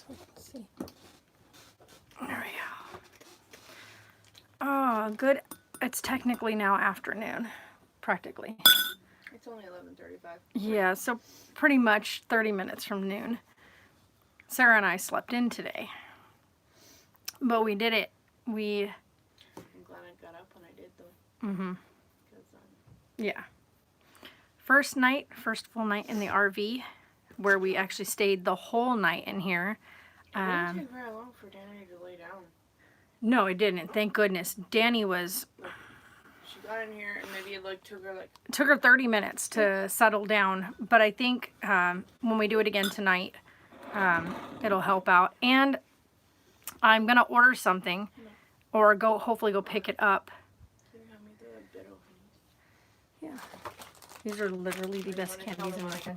let's see. There we go. Oh, good. It's technically now afternoon, practically. It's only 11:35. Yeah, so pretty much 30 minutes from noon. Sarah and I slept in today, but we did it. I'm glad I got up when I did, though. Mm-hmm. Yeah. First full night in the RV, where we actually stayed the whole night in here. It didn't take very long for Danny to lay down. No, it didn't. Thank goodness. Danny was... She got in here and maybe it took her 30 minutes to settle down. But I think when we do it again tonight, it'll help out. And I'm going to order something or hopefully go pick it up. Yeah. These are literally the best candies in my life.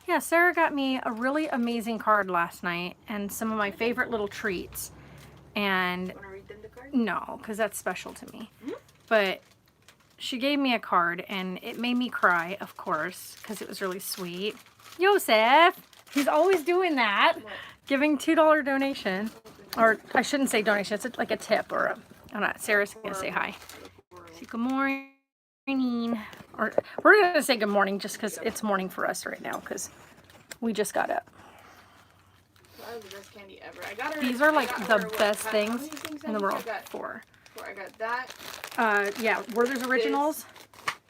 Yeah, Sarah got me a really amazing card last night and some of my favorite little treats. And want to read them the card? No, because that's special to me. Mm-hmm. But she gave me a card and it made me cry, of course, because it was really sweet. Joseph, he's always doing that. What? Giving $2 donation. Or I shouldn't say donation, it's like a tip or a... I'm not, Sarah's going to say hi. Say good morning. Or we're going to say good morning just because it's morning for us right now because we just got up. That was the best candy ever. I got her. These are like the best how many things in the world. Four. I got that. Yeah, Werther's Originals.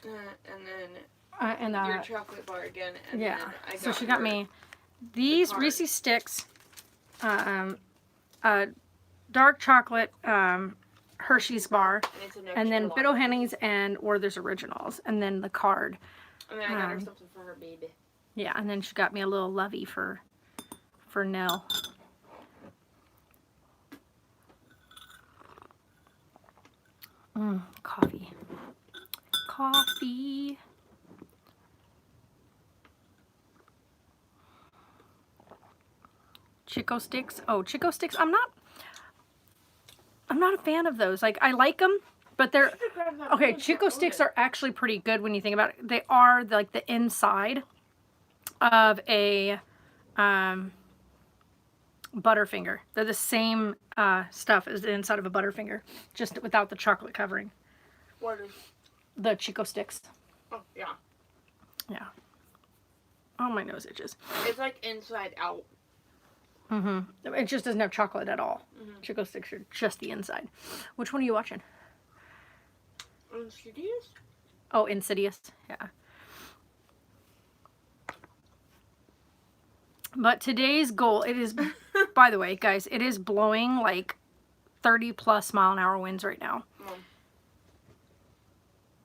And then your chocolate bar again. And yeah. Then I got so she got me these Reese's Sticks, dark chocolate Hershey's bar, and then Biddle Hennies and Werther's Originals, and then the card. And then I got her something for her baby. Yeah, and then she got me a little lovey for Nell. Coffee. Coffee. Chico Sticks. Oh, Chico Sticks. I'm not a fan of those. Like, I like them, but they're... Okay, Chico Sticks are actually pretty good when you think about it. They are like the inside of a Butterfinger. They're the same stuff as the inside of a Butterfinger, just without the chocolate covering. What is? The Chico Sticks. Oh, yeah. Yeah. Oh, my nose itches. It's like inside out. Mm-hmm. It just doesn't have chocolate at all. Chico Sticks are just the inside. Which one are you watching? Insidious? Oh, Insidious. Yeah. But today's goal, it is, by the way, guys, it is blowing like 30 plus mile an hour winds right now.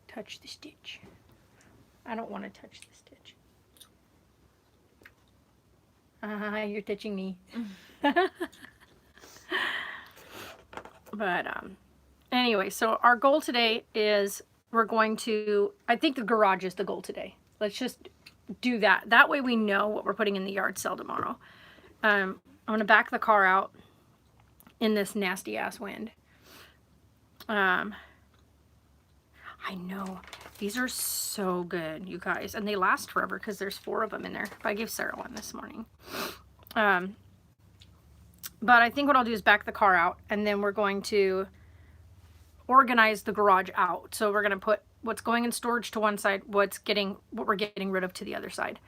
Touch the stitch. I don't want to touch the stitch. You're touching me. But anyway, so our goal today is we're going to, I think the garage is the goal today. Let's just do that. That way we know what we're putting in the yard sale tomorrow. I'm going to back the car out in this nasty ass wind. I know. These are so good, you guys. And they last forever because there's 4 of them in there. I gave Sarah one this morning. But I think what I'll do is back the car out. And then we're going to organize the garage out. So we're going to put what's going in storage to one side, what we're getting rid of to the other side.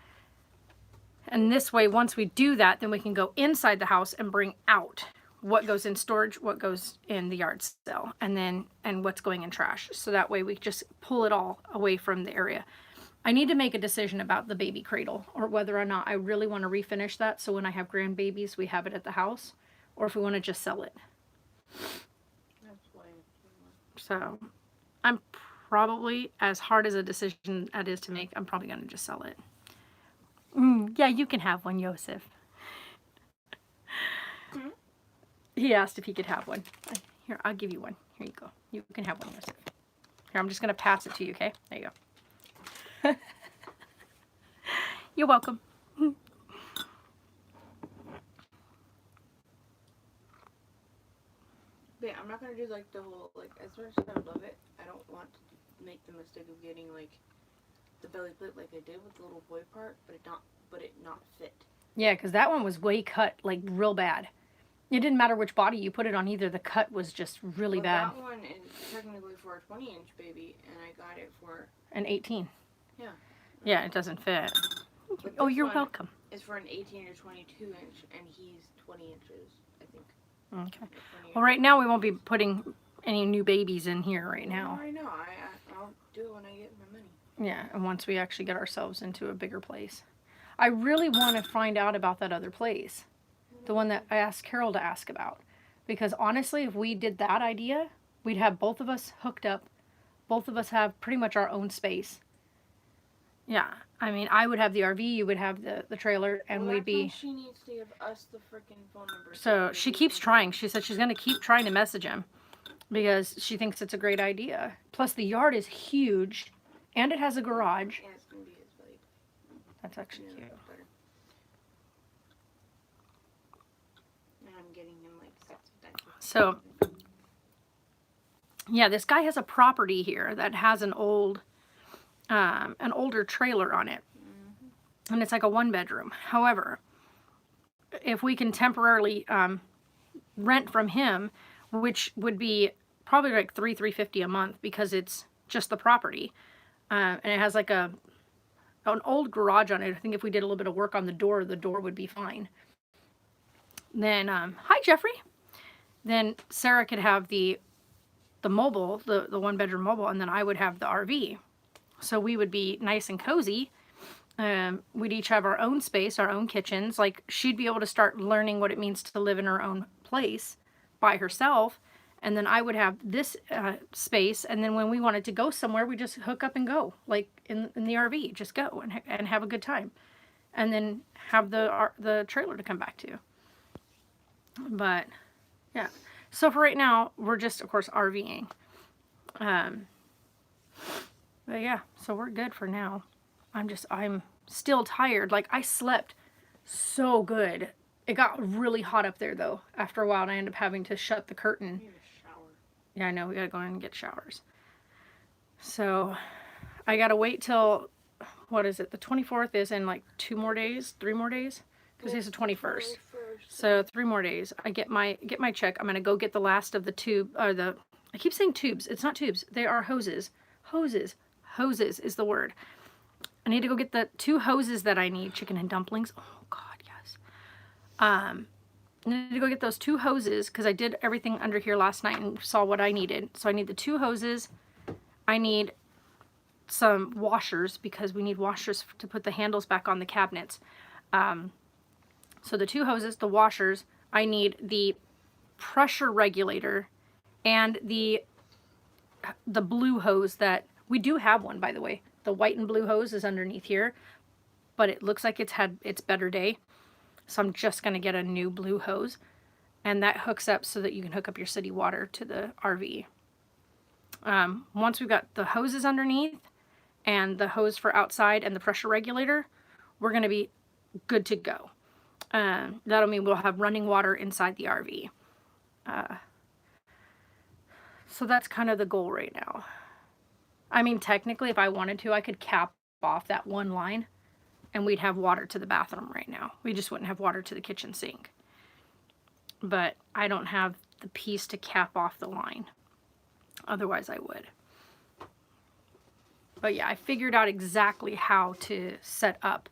And this way, once we do that, then we can go inside the house and bring out what goes in storage, what goes in the yard sale, and what's going in trash. So that way we just pull it all away from the area. I need to make a decision about the baby cradle or whether or not I really want to refinish that. So when I have grandbabies, we have it at the house, or if we want to just sell it. So I'm probably, as hard as a decision that is to make, I'm probably going to just sell it. Yeah, you can have one, Joseph. He asked if he could have one. Here, I'll give you one. Here you go. You can have one, Joseph. Here, I'm just going to pass it to you, okay? There you go. You're welcome. Yeah, I'm not going to do like the whole, like, as much as I love it, I don't want to make the mistake of getting like the belly plate like I did with the little boy part, but it not fit. Yeah, because that one was way cut, like real bad. It didn't matter which body you put it on either. The cut was just really Well, bad. that one is technically for a 20-inch baby, and I got it for An 18. Yeah. Yeah, it doesn't fit. But Oh, this you're one welcome. is for an 18 or 22 inch, and he's 20 inches, I think. Okay. Or 20 Well, right now we won't be putting any new babies in here right now. I know. I'll do it when I get my money. Yeah, and once we actually get ourselves into a bigger place. I really want to find out about that other place. The one that I asked Carol to ask about. Because honestly, if we did that idea, we'd have both of us hooked up. Both of us have pretty much our own space. Yeah, I mean, I would have the RV, you would have the trailer, and Well, we'd be... she needs to give us the freaking phone number. So she keeps trying. She said she's going to keep trying to message him because she thinks it's a great idea. Plus, the yard is huge, and it has a garage. Yeah, it's going to be his buddy. That's actually Yeah, cute. that's better. And I'm getting him like sexy diapers. So, yeah, this guy has a property here that has an older trailer on it. And it's like a 1-bedroom. However, if we can temporarily rent from him, which would be probably like $350 a month because it's just the property. And it has like an old garage on it. I think if we did a little bit of work on the door would be fine. Then, hi Jeffrey. Then Sarah could have the mobile, the 1-bedroom mobile, and then I would have the RV. So we would be nice and cozy. We'd each have our own space, our own kitchens. Like, she'd be able to start learning what it means to live in her own place by herself. And then I would have this space. And then when we wanted to go somewhere, we just hook up and go, like in the RV, just go and have a good time. And then have the trailer to come back to. But, yeah. So for right now, we're just, of course, RVing. But yeah, so we're good for now. I'm still tired. Like, I slept so good. It got really hot up there, though, after a while, and I ended up having to shut the curtain. We need a shower. Yeah, I know. We gotta go in and get showers. So, I gotta wait till, what is it? The 24th is in, like, 3 more days? Because it's the 21st. So, 3 more days. I get my check. I'm gonna go get the last of the tube, I keep saying tubes. It's not tubes. They are hoses. Hoses is the word. I need to go get the 2 hoses that I need. Chicken and dumplings. Oh, God, yes. I need to go get those 2 hoses because I did everything under here last night and saw what I needed. So I need the 2 hoses. I need some washers because we need washers to put the handles back on the cabinets. So the 2 hoses, the washers. I need the pressure regulator and the blue hose that we do have one, by the way. The white and blue hose is underneath here, but it looks like it's had its better day. So I'm just going to get a new blue hose, and that hooks up so that you can hook up your city water to the RV. Once we've got the hoses underneath and the hose for outside and the pressure regulator, we're going to be good to go. That'll mean we'll have running water inside the RV. So that's kind of the goal right now. I mean, technically, if I wanted to, I could cap off that one line and we'd have water to the bathroom right now. We just wouldn't have water to the kitchen sink. But I don't have the piece to cap off the line. Otherwise, I would. But yeah, I figured out exactly how to set up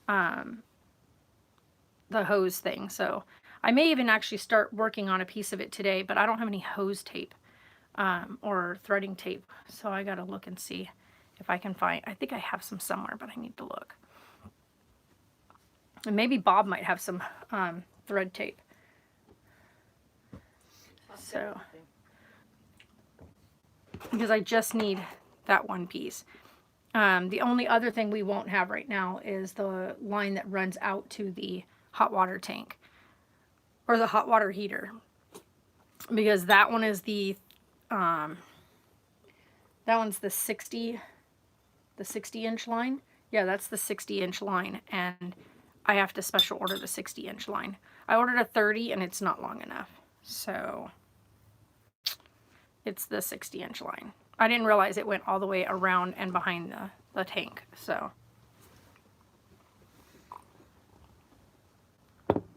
the hose thing. So I may even actually start working on a piece of it today, but I don't have any hose tape. Or threading tape. So I gotta look and see if I can find, I think I have some somewhere, but I need to look. And maybe Bob might have some thread tape. So, because I just need that one piece. The only other thing we won't have right now is the line that runs out to the hot water tank. Or the hot water heater. Because that one is that one's the 60 inch line. Yeah, that's the 60-inch line, and I have to special order the 60-inch line. I ordered a 30 and it's not long enough. So it's the 60-inch line. I didn't realize it went all the way around and behind the tank. So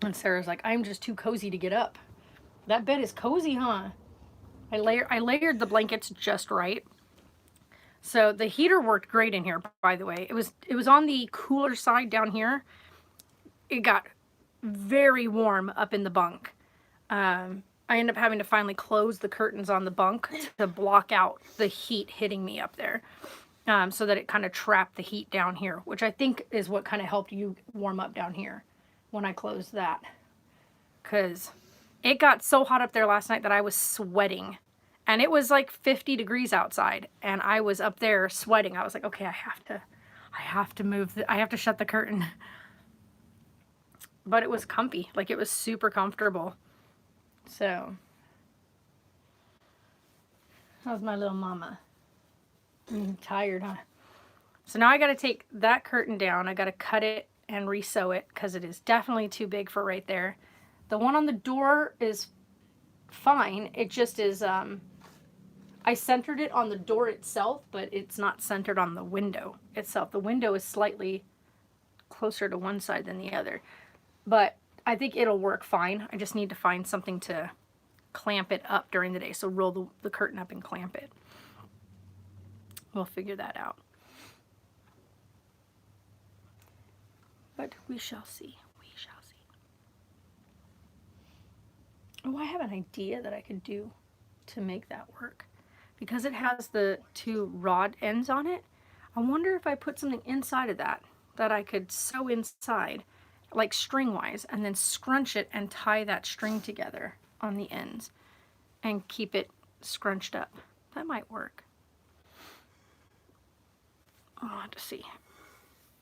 And Sarah's like, I'm just too cozy to get up. That bed is cozy, huh? I layered the blankets just right. So the heater worked great in here, by the way. It was on the cooler side down here. It got very warm up in the bunk. I ended up having to finally close the curtains on the bunk to block out the heat hitting me up there. So that it kind of trapped the heat down here, which I think is what kind of helped you warm up down here when I closed that. Because it got so hot up there last night that I was sweating. And it was like 50 degrees outside. And I was up there sweating. I was like, okay, I have to move. I have to shut the curtain. But it was comfy. Like, it was super comfortable. So, how's my little mama? Tired, huh? So now I got to take that curtain down. I got to cut it and resew it because it is definitely too big for right there. The one on the door is fine. It just is, I centered it on the door itself, but it's not centered on the window itself. The window is slightly closer to one side than the other. But I think it'll work fine. I just need to find something to clamp it up during the day. So roll the curtain up and clamp it. We'll figure that out. But we shall see. We shall see. Oh, I have an idea that I could do to make that work. Because it has the two rod ends on it, I wonder if I put something inside of that I could sew inside, like string-wise, and then scrunch it and tie that string together on the ends and keep it scrunched up. That might work. I'll have to see.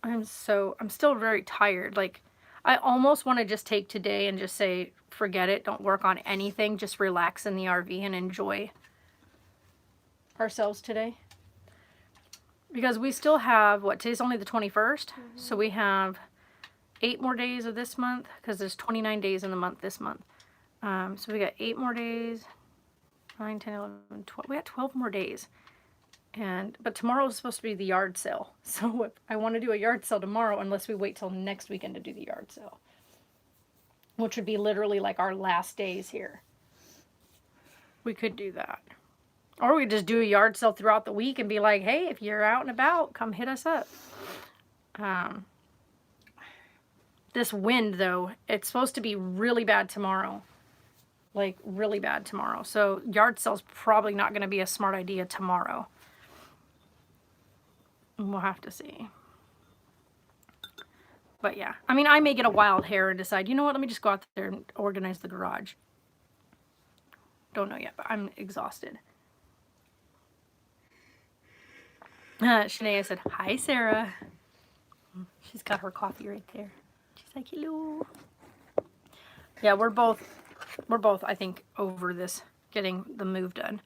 I'm still very tired. Like, I almost want to just take today and just say, forget it, don't work on anything, just relax in the RV and enjoy ourselves today. Because we still have, today's only the 21st, so we have 8 more days of this month, because there's 29 days in the month this month. So we got 8 more days, 9, 10, 11, 12, we got 12 more days. But tomorrow is supposed to be the yard sale. So if I want to do a yard sale tomorrow, unless we wait till next weekend to do the yard sale, which would be literally like our last days here. We could do that. Or we just do a yard sale throughout the week and be like, hey, if you're out and about, come hit us up. This wind, though, it's supposed to be really bad tomorrow. Like, really bad tomorrow. So yard sale's probably not going to be a smart idea tomorrow. We'll have to see. But yeah, I mean, I may get a wild hair and decide, you know what, let me just go out there and organize the garage. Don't know yet, but I'm exhausted. Shania said, hi, Sarah. She's got her coffee right there. She's like, hello. Yeah, we're both, I think, over this, getting the move done.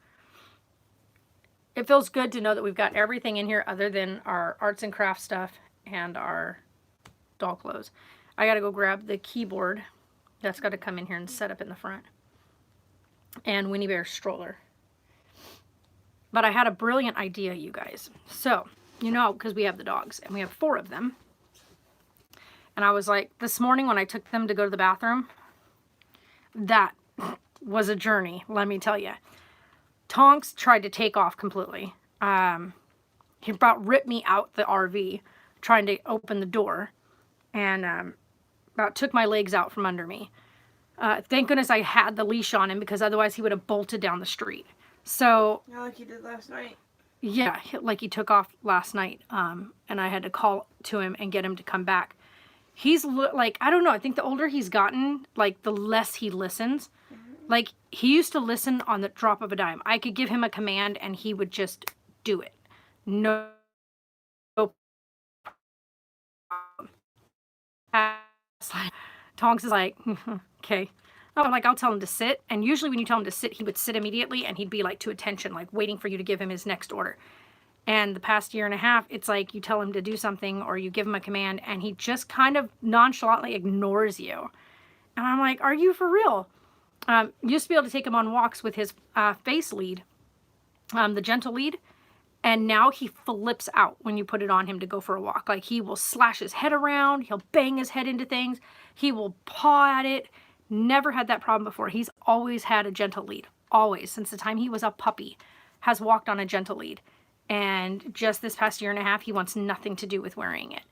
It feels good to know that we've got everything in here other than our arts and crafts stuff and our doll clothes. I got to go grab the keyboard. That's got to come in here and set up in the front. And Winnie Bear's stroller. But I had a brilliant idea, you guys. So, you know, because we have the dogs, and we have 4 of them. And I was like, this morning when I took them to go to the bathroom, that was a journey, let me tell you. Tonks tried to take off completely. He about ripped me out the RV trying to open the door, and about took my legs out from under me. Thank goodness I had the leash on him, because otherwise he would have bolted down the street. So, Not like you did last night. Yeah, like he took off last night, and I had to call to him and get him to come back. He's like, I don't know, I think the older he's gotten, like, the less he listens. Like, he used to listen on the drop of a dime. I could give him a command and he would just do it. No problem. Tonks is like, okay. Oh, like, I'll tell him to sit. And usually when you tell him to sit, he would sit immediately and he'd be like to attention, like waiting for you to give him his next order. And the past year and a half, it's like you tell him to do something or you give him a command and he just kind of nonchalantly ignores you. And I'm like, are you for real? Used to be able to take him on walks with his face lead, the gentle lead. And now he flips out when you put it on him to go for a walk. Like, he will slash his head around. He'll bang his head into things. He will paw at it. Never had that problem before. He's always had a gentle lead. Always. Since the time he was a puppy, has walked on a gentle lead. And just this past year and a half, he wants nothing to do with wearing it.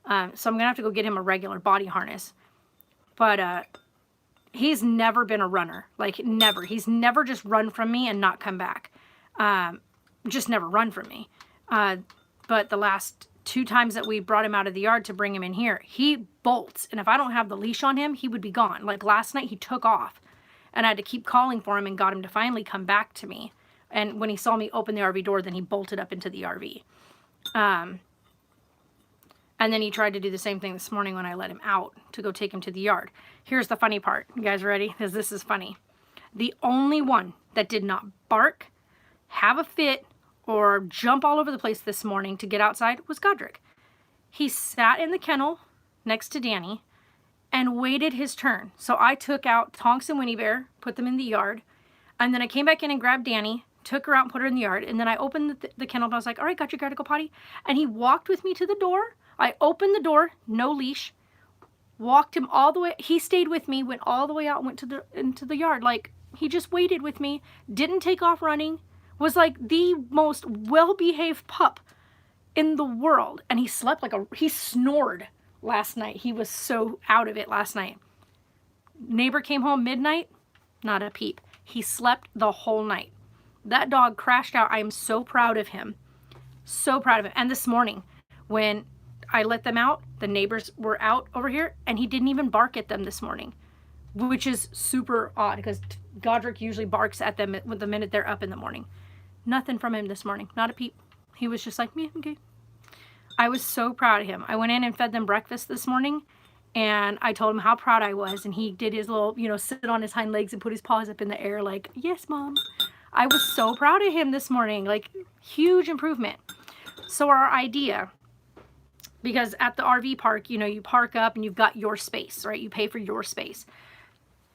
So I'm going to have to go get him a regular body harness. But he's never been a runner. Like, never. He's never just run from me and not come back. Just never run from me. But the last 2 times that we brought him out of the yard to bring him in here, he bolts. And if I don't have the leash on him, he would be gone. Like last night, he took off. And I had to keep calling for him and got him to finally come back to me. And when he saw me open the RV door, then he bolted up into the RV. And then he tried to do the same thing this morning when I let him out to go take him to the yard. Here's the funny part. You guys ready? Because this is funny. The only one that did not bark, have a fit, or jump all over the place this morning to get outside was Godric. He sat in the kennel next to Danny and waited his turn. So I took out Tonks and Winnie Bear, put them in the yard, and then I came back in and grabbed Danny, took her out and put her in the yard, and then I opened the kennel and I was like, all right, Godric, gotta go potty. And he walked with me to the door. I opened the door, no leash, walked him all the way. He stayed with me, went all the way out, and went into the yard. Like, he just waited with me, didn't take off running, was like the most well-behaved pup in the world. And he slept like he snored last night. He was so out of it last night. Neighbor came home midnight, not a peep. He slept the whole night. That dog crashed out. I am so proud of him. So proud of him. And this morning, when I let them out, the neighbors were out over here, and he didn't even bark at them this morning, which is super odd because Godric usually barks at them the minute they're up in the morning. Nothing from him this morning. Not a peep. He was just like, me, okay. I was so proud of him. I went in and fed them breakfast this morning, and I told him how proud I was, and he did his little, sit on his hind legs and put his paws up in the air like, yes, Mom. I was so proud of him this morning. Like, huge improvement. So our idea, because at the RV park, you park up and you've got your space, right? You pay for your space.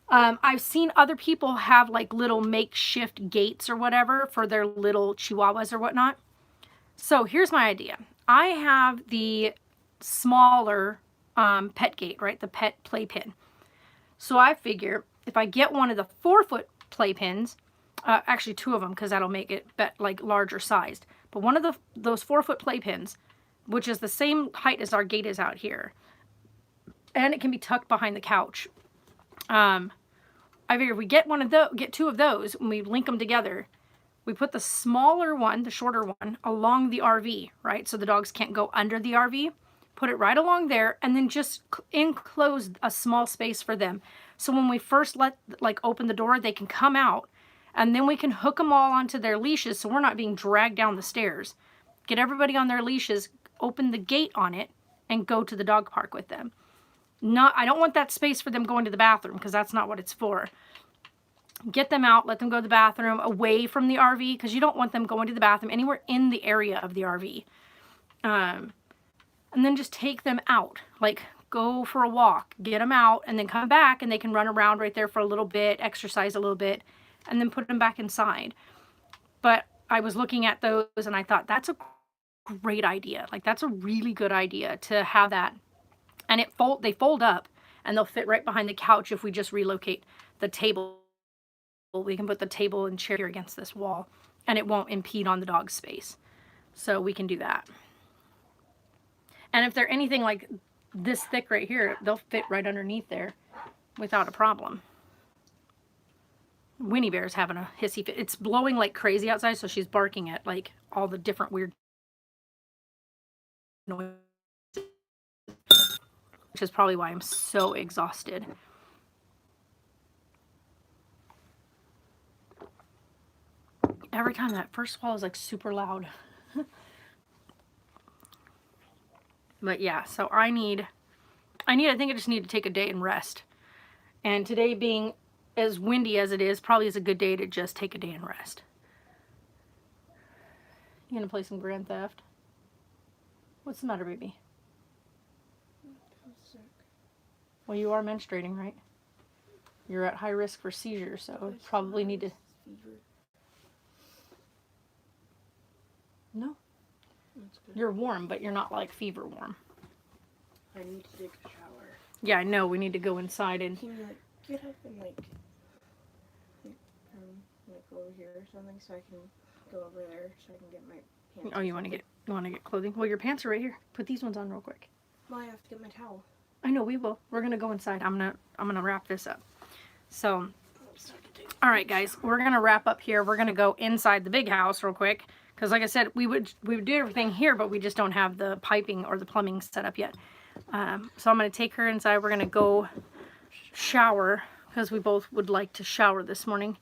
I've seen other people have like little makeshift gates or whatever for their little chihuahuas or whatnot. So here's my idea. I have the smaller pet gate, right? The pet playpen. So I figure if I get one of the 4-foot playpens, actually 2 of them because that'll make it like larger sized. But one of those 4-foot playpens, which is the same height as our gate is out here, and it can be tucked behind the couch. I figure if we get 2 of those, and we link them together, we put the smaller one, the shorter one, along the RV, right? So the dogs can't go under the RV. Put it right along there, and then just enclose a small space for them. So when we first open the door, they can come out, and then we can hook them all onto their leashes so we're not being dragged down the stairs. Get everybody on their leashes, open the gate on it, and go to the dog park with them. I don't want that space for them going to the bathroom because that's not what it's for. Get them out, let them go to the bathroom away from the RV because you don't want them going to the bathroom anywhere in the area of the RV. And then just take them out, like go for a walk, get them out, and then come back and they can run around right there for a little bit, exercise a little bit, and then put them back inside. But I was looking at those and I thought that's a great idea. Like, that's a really good idea to have that. And they fold up and they'll fit right behind the couch if we just relocate the table. We can put the table and chair against this wall and it won't impede on the dog's space. So we can do that. And if they're anything like this thick right here, they'll fit right underneath there without a problem. Winnie Bear's having a hissy fit. It's blowing like crazy outside, so she's barking at like all the different weird noises, which is probably why I'm so exhausted. Every time that first swallow is like super loud. But yeah, so I think I just need to take a day and rest. And today being as windy as it is, probably is a good day to just take a day and rest. You gonna play some Grand Theft? What's the matter, baby? I'm sick. Well, you are menstruating, right? You're at high risk for seizures, so probably need to... Fever. No. That's good. You're warm, but you're not like fever warm. I need to take a shower. Yeah, I know. We need to go inside and... Can you like get up and like go over here or something so I can go over there so I can get my pants? Oh, you want to get clothing? Well, your pants are right here. Put these ones on real quick. Well, I have to get my towel. I know, we will. We're gonna go inside. I'm gonna wrap this up. So, all right, guys, we're gonna wrap up here. We're gonna go inside the big house real quick because, like I said, we would do everything here, but we just don't have the piping or the plumbing set up yet. So I'm gonna take her inside. We're gonna go shower because we both would like to shower this morning,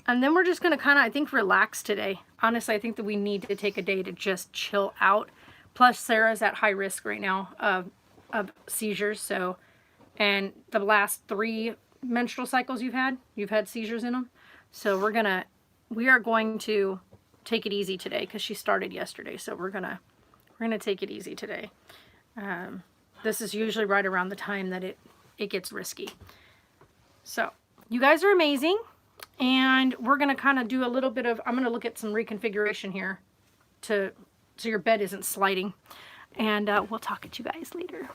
and then we're just gonna kind of, I think, relax today. Honestly, I think that we need to take a day to just chill out. Plus, Sarah's at high risk right now of seizures. So, and the last 3 menstrual cycles you've had seizures in them. So we are going to take it easy today because she started yesterday. So we're gonna take it easy today. This is usually right around the time that it gets risky. So you guys are amazing, and we're gonna kind of do a little bit of, I'm gonna look at some reconfiguration here so your bed isn't sliding, and we'll talk at you guys later.